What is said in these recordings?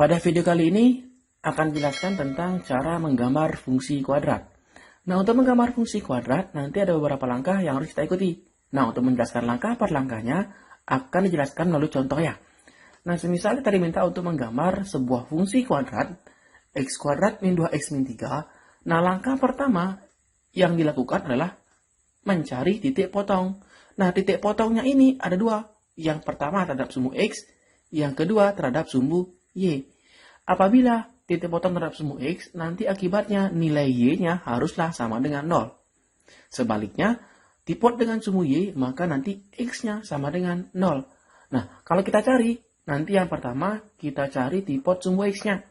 Pada video kali ini akan jelaskan tentang cara menggambar fungsi kuadrat. Nah, untuk menggambar fungsi kuadrat nanti ada beberapa langkah yang harus kita ikuti. Nah, untuk menjelaskan langkah per langkahnya akan dijelaskan melalui contoh ya. Nah, semisal tadi minta untuk menggambar sebuah fungsi kuadrat x kuadrat min 2x min 3. Nah, langkah pertama yang dilakukan adalah mencari titik potong. Nah, titik potongnya ini ada dua. Yang pertama terhadap sumbu x, yang kedua terhadap sumbu y. Apabila titik potong terhadap sumbu x, nanti akibatnya nilai y-nya haruslah sama dengan 0. Sebaliknya, tipot dengan sumbu y, maka nanti x-nya sama dengan 0. Nah, kalau kita cari, nanti yang pertama kita cari tipot sumbu x-nya.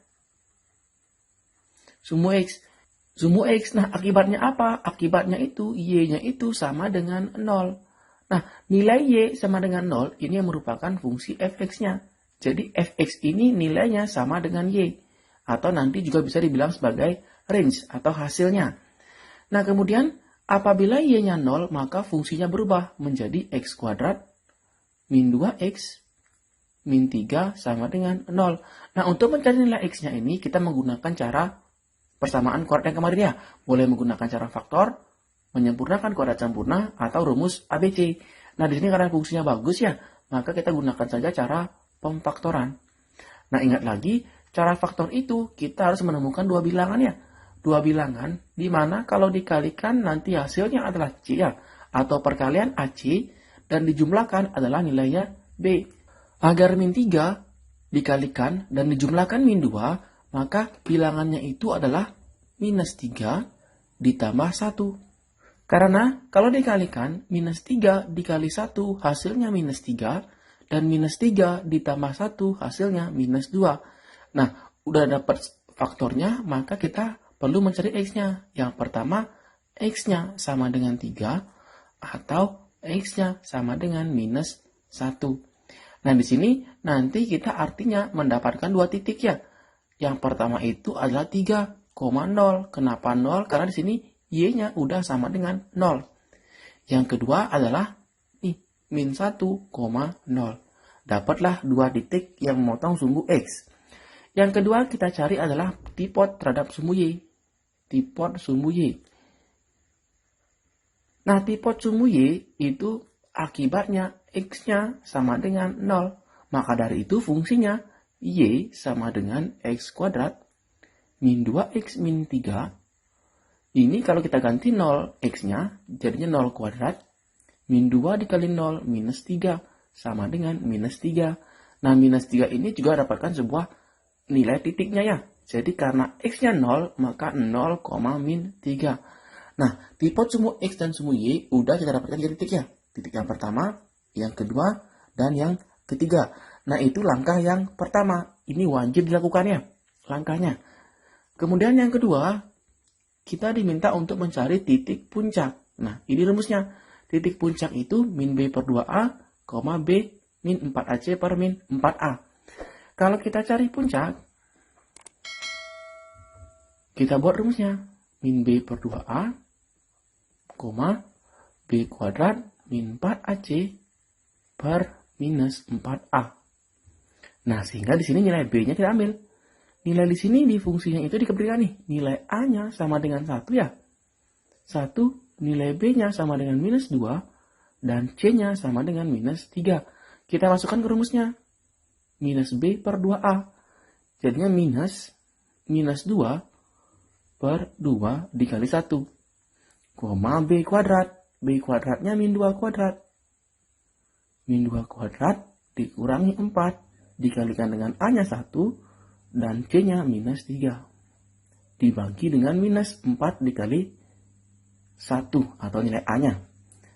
Sumbu x. Sumbu x, nah akibatnya apa? Akibatnya itu y-nya itu sama dengan 0. Nah, nilai y sama dengan 0 ini yang merupakan fungsi fx-nya. Jadi fx ini nilainya sama dengan y. Atau nanti juga bisa dibilang sebagai range atau hasilnya. Nah, kemudian apabila y-nya 0, maka fungsinya berubah menjadi x kuadrat min 2x min 3 sama dengan 0. Nah, untuk mencari nilai x-nya ini kita menggunakan cara persamaan kuadrat yang kemarin ya. Boleh menggunakan cara faktor, menyempurnakan kuadrat sempurna, atau rumus ABC. Nah, di sini karena fungsinya bagus ya, maka kita gunakan saja cara pemfaktoran. Nah, ingat lagi, cara faktor itu kita harus menemukan dua bilangan ya. Dua bilangan, di mana kalau dikalikan nanti hasilnya adalah C ya, atau perkalian AC, dan dijumlahkan adalah nilainya B. Agar min 3 dikalikan dan dijumlahkan min 2, maka bilangannya itu adalah minus 3 ditambah 1. Karena kalau dikalikan, minus 3 dikali 1 hasilnya minus 3, dan minus 3 ditambah 1 hasilnya minus 2. Nah, udah dapat faktornya, maka kita perlu mencari x-nya. Yang pertama, x-nya sama dengan 3, atau x-nya sama dengan minus 1. Nah, di sini nanti kita artinya mendapatkan dua titik ya. Yang pertama itu adalah 3,0. Kenapa 0? Karena di sini y-nya udah sama dengan 0. Yang kedua adalah min 1,0. Dapatlah dua titik yang memotong sumbu x. Yang kedua kita cari adalah tipot terhadap sumbu y. Tipot sumbu y. Nah, tipot sumbu y itu akibatnya x-nya sama dengan 0. Maka dari itu fungsinya y sama dengan x kuadrat min 2x min 3. Ini kalau kita ganti 0 x-nya, jadinya 0 kuadrat, min 2 dikali 0, minus 3, sama dengan minus 3. Nah, minus 3 ini juga dapatkan sebuah nilai titiknya ya. Jadi karena x-nya 0, maka 0, min 3. Nah, tipot sumbu x dan sumbu y udah kita dapatkan tiga titik ya. Titik yang pertama, yang kedua, dan yang ketiga. Nah, itu langkah yang pertama. Ini wajib dilakukan ya, langkahnya. Kemudian yang kedua, kita diminta untuk mencari titik puncak. Nah, ini rumusnya. Titik puncak itu min B per 2A, B min 4AC per min 4A. Kalau kita cari puncak, kita buat rumusnya. Min B per 2A, B kuadrat min 4AC per minus 4A. Nah, sehingga di sini nilai B-nya kita ambil. Nilai di sini di fungsinya itu diberikan nih. Nilai A-nya sama dengan 1 ya. 1, nilai B-nya sama dengan minus 2, dan C-nya sama dengan minus 3. Kita masukkan ke rumusnya. Minus B per 2A. Jadinya minus 2 per 2 dikali 1. B kuadrat. B kuadratnya min 2 kuadrat. Min 2 kuadrat dikurangi 4. Dikalikan dengan A-nya 1. Dan C-nya minus 3. Dibagi dengan minus 4 dikali 1 atau nilai A-nya.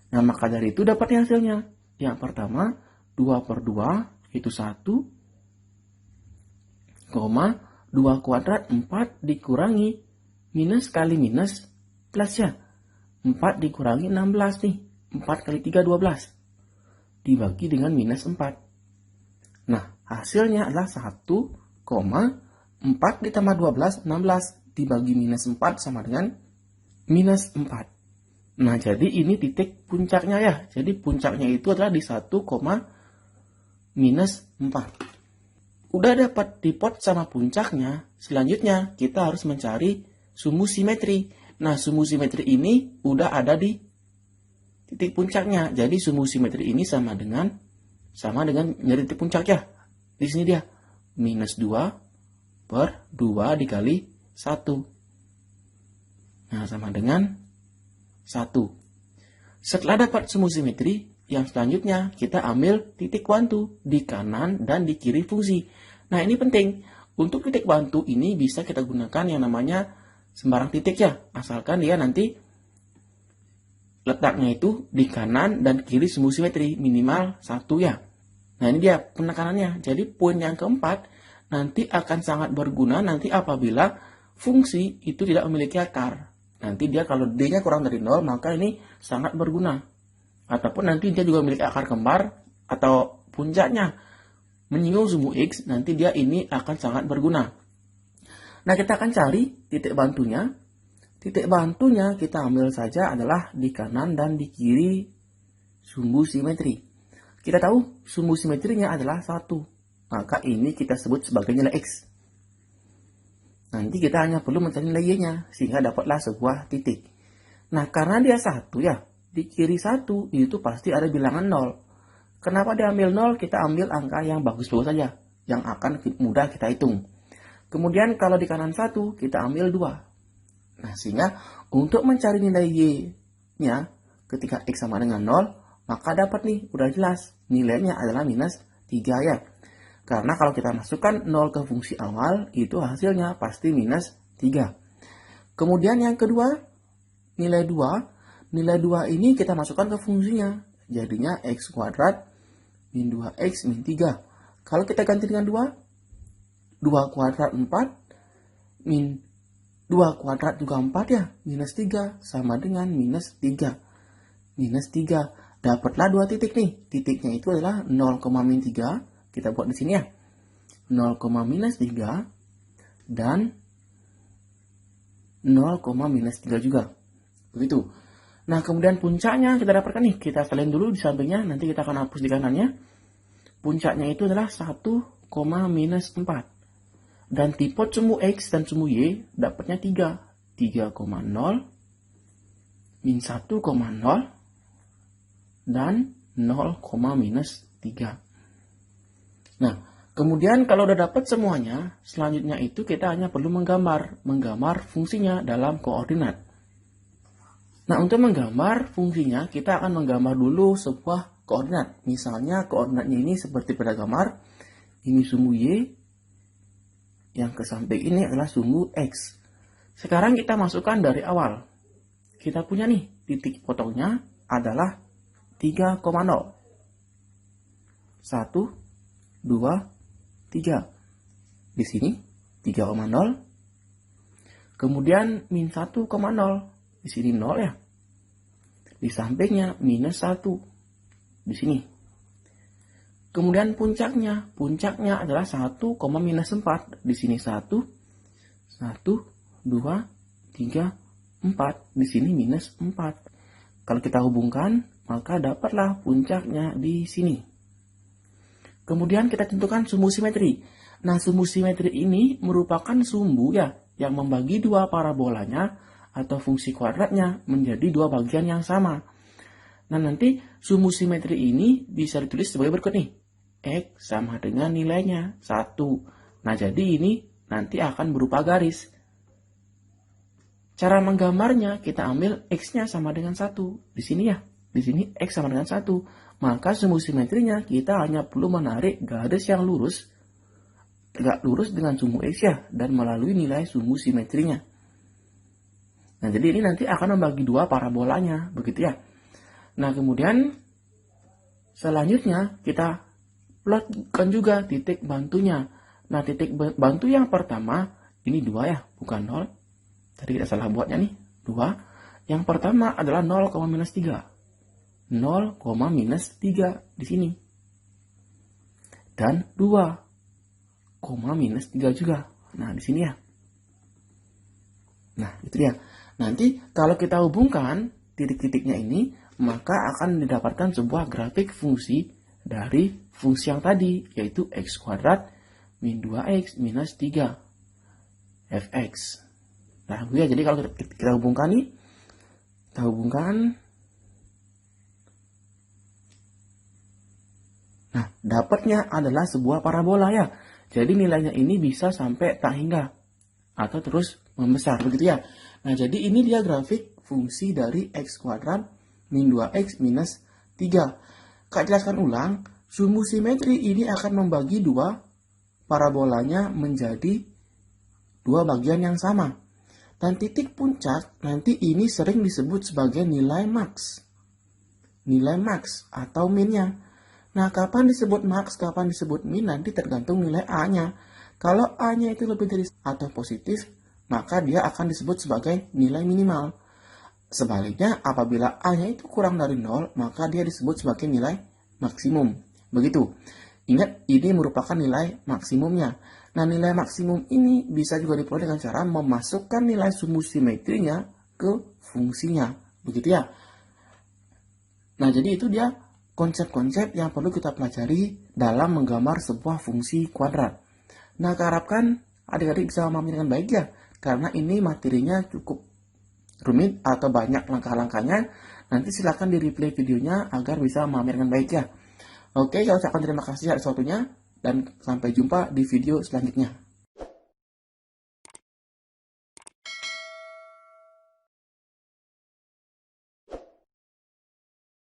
Nah, maka dari itu dapat hasilnya. Yang pertama, 2 per 2 itu 1, 2 kuadrat 4 dikurangi minus kali minus plus ya. 4 dikurangi 16 nih. 4 kali 3, 12. Dibagi dengan minus 4. Nah, hasilnya adalah 1, 4 ditambah 12, 16 dibagi minus 4 sama dengan minus 4. Nah, jadi ini titik puncaknya ya. Jadi puncaknya itu adalah di 1, minus 4. Udah dapat dipot sama puncaknya, selanjutnya kita harus mencari sumbu simetri. Nah, sumbu simetri ini udah ada di titik puncaknya. Jadi sumbu simetri ini sama dengan nyari titik puncak ya. Di sini dia minus 2 per 2 dikali 1. Nah, sama dengan 1. Setelah dapat sumbu simetri, yang selanjutnya kita ambil titik bantu di kanan dan di kiri fungsi. Nah, ini penting. Untuk titik bantu ini bisa kita gunakan yang namanya sembarang titik ya. Asalkan dia nanti letaknya itu di kanan dan kiri sumbu simetri minimal 1 ya. Nah, ini dia penekanannya. Jadi poin yang keempat nanti akan sangat berguna nanti apabila fungsi itu tidak memiliki akar. Nanti dia kalau D-nya kurang dari 0, maka ini sangat berguna. Ataupun nanti dia juga memiliki akar kembar atau puncaknya menyinggung sumbu X, nanti dia ini akan sangat berguna. Nah, kita akan cari titik bantunya. Titik bantunya kita ambil saja adalah di kanan dan di kiri sumbu simetri. Kita tahu sumbu simetrinya adalah 1. Maka ini kita sebut sebagai nilai X. Nanti kita hanya perlu mencari nilai Y-nya, sehingga dapatlah sebuah titik. Nah, karena dia 1 ya, di kiri 1 itu pasti ada bilangan 0. Kenapa diambil 0? Kita ambil angka yang bagus-bagus saja, yang akan mudah kita hitung. Kemudian kalau di kanan 1, kita ambil 2. Nah, sehingga untuk mencari nilai Y-nya ketika X sama dengan 0, maka dapat nih, udah jelas, nilainya adalah minus 3 ya. Karena kalau kita masukkan 0 ke fungsi awal, itu hasilnya pasti minus 3. Kemudian yang kedua, nilai 2. Nilai 2 ini kita masukkan ke fungsinya. Jadinya X kuadrat min 2X min 3. Kalau kita ganti dengan 2, 2 kuadrat 4, min 2 kuadrat juga 4 ya, minus 3 sama dengan minus 3. Minus 3, dapatlah 2 titik nih. Titiknya itu adalah 0, min 3. Kita buat di sini ya. 0, minus 3 dan 0, minus 3 juga. Begitu. Nah, kemudian puncaknya kita dapatkan nih. Kita salin dulu di sampingnya, nanti kita akan hapus di kanannya. Puncaknya itu adalah 1, minus 4. Dan tipe sumbu X dan sumbu Y dapatnya 3. 3,0 min 1,0 dan 0, minus 3. Nah, kemudian kalau udah dapat semuanya, selanjutnya itu kita hanya perlu menggambar fungsinya dalam koordinat. Nah, untuk menggambar fungsinya, kita akan menggambar dulu sebuah koordinat. Misalnya, koordinatnya ini seperti pada gambar. Ini sumbu Y, yang ke samping ini adalah sumbu X. Sekarang kita masukkan dari awal. Kita punya nih, titik potongnya adalah 3,0. 1, 2, 3. Di sini 3,0. Kemudian min 1,0. Di sini 0 ya. Di sampingnya minus 1. Di sini. Kemudian puncaknya adalah 1, minus 4. Di sini 1, 2, 3, 4. Di sini minus 4. Kalau kita hubungkan, maka dapatlah puncaknya di sini. Kemudian kita tentukan sumbu simetri. Nah, sumbu simetri ini merupakan sumbu ya yang membagi dua parabolanya atau fungsi kuadratnya menjadi dua bagian yang sama. Nah, nanti sumbu simetri ini bisa ditulis sebagai berikut nih. X sama dengan nilainya 1. Nah, jadi ini nanti akan berupa garis. Cara menggambarnya kita ambil X-nya sama dengan 1. Di sini ya. Di sini X sama dengan 1. Maka sumbu simetrinya kita hanya perlu menarik garis yang lurus, tegak lurus dengan sumbu X ya, dan melalui nilai sumbu simetrinya. Nah, jadi ini nanti akan membagi dua parabolanya, begitu ya. Nah, kemudian selanjutnya kita plotkan juga titik bantunya. Nah, titik bantu yang pertama, ini 2 ya, bukan 0. Tadi kita salah buatnya nih, 2. Yang pertama adalah 0, minus 3. 0, minus 3 di sini. Dan 2, minus 3 juga. Nah, di sini ya. Nah, itu dia. Nanti kalau kita hubungkan titik-titiknya ini, maka akan didapatkan sebuah grafik fungsi dari fungsi yang tadi, yaitu X kuadrat min 2x minus 3 fx. Nah, ya, jadi kalau kita hubungkan nih, kita hubungkan. Nah, dapatnya adalah sebuah parabola ya. Jadi nilainya ini bisa sampai tak hingga atau terus membesar, begitu ya. Nah, jadi ini dia grafik fungsi dari x kuadrat min 2x minus 3. Kak jelaskan ulang, sumbu simetri ini akan membagi dua parabolanya menjadi dua bagian yang sama. Dan titik puncak nanti ini sering disebut sebagai nilai max. Nilai max atau minnya. Nah, kapan disebut max, kapan disebut min, nanti tergantung nilai A-nya. Kalau A-nya itu lebih dari atau positif, maka dia akan disebut sebagai nilai minimal. Sebaliknya, apabila A-nya itu kurang dari 0, maka dia disebut sebagai nilai maksimum. Begitu. Ingat, ini merupakan nilai maksimumnya. Nah, nilai maksimum ini bisa juga diperoleh dengan cara memasukkan nilai sumbu simetrinya ke fungsinya. Begitu ya. Nah, jadi itu dia konsep-konsep yang perlu kita pelajari dalam menggambar sebuah fungsi kuadrat. Nah, harapkan adik-adik bisa memahami dengan baik ya. Karena ini materinya cukup rumit atau banyak langkah-langkahnya. Nanti silakan di replay videonya agar bisa memahami dengan baik ya. Oke, saya ucapkan terima kasih atas waktunya dan sampai jumpa di video selanjutnya.